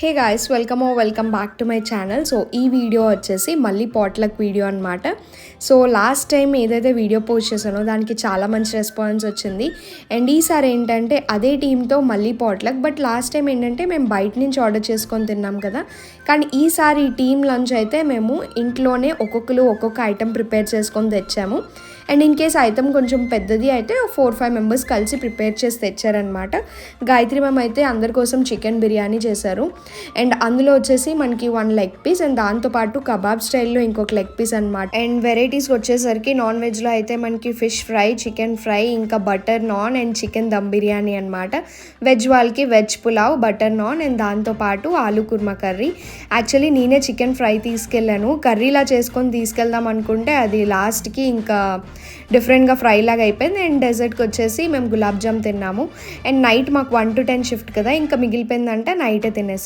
Hey guys welcome back to my channel. So ఈ video వచ్చేసి మళ్ళీ పాట్లక్ వీడియో అనమాట. సో లాస్ట్ టైం ఏదైతే వీడియో పోస్ట్ చేశానో దానికి చాలా మంచి రెస్పాన్స్ వచ్చింది. అండ్ ఈసారి ఏంటంటే అదే టీంతో మళ్ళీ పాట్లక్, బట్ లాస్ట్ టైం ఏంటంటే మేము బయట నుంచి ఆర్డర్ చేసుకొని తిన్నాం కదా, కానీ ఈసారి టీమ్ లంచ్ అయితే మేము ఇంట్లోనే ఒక్కొక్క ఐటెం ప్రిపేర్ చేసుకొని తెచ్చాము. అండ్ ఇన్ కేస్ ఐటెం కొంచెం పెద్దది అయితే 4-5 మెంబర్స్ కలిసి ప్రిపేర్ చేసి తెచ్చారనమాట. గాయత్రి మ్యామ్ అయితే అందరి కోసం చికెన్ బిర్యానీ చేశారు. అండ్ అందులో వచ్చేసి మనకి 1 లెగ్ పీస్ అండ్ దాంతోపాటు కబాబ్ స్టైల్లో ఇంకొక లెగ్ పీస్ అనమాట. అండ్ వెరైటీస్ వచ్చేసరికి నాన్ వెజ్లో అయితే మనకి ఫిష్ ఫ్రై, చికెన్ ఫ్రై, ఇంకా butter naan and chicken dum biryani అనమాట. వెజ్ వాళ్ళకి veg pulao, butter naan and దాంతోపాటు ఆలూ కుర్మా కర్రీ. యాక్చువల్లీ నేనే చికెన్ ఫ్రై తీసుకెళ్ళాను, కర్రీలా చేసుకొని తీసుకెళ్దాం అనుకుంటే అది లాస్ట్కి ఇంకా డిఫరెంట్గా ఫ్రై లాగా అయిపోయింది. అండ్ డెజర్ట్కి వచ్చేసి మేము గులాబ్ జామ్ తిన్నాము. అండ్ నైట్ మాకు 1 to 10 షిఫ్ట్ కదా, ఇంకా మిగిలిపోయిందంటే నైటే తినేసాం.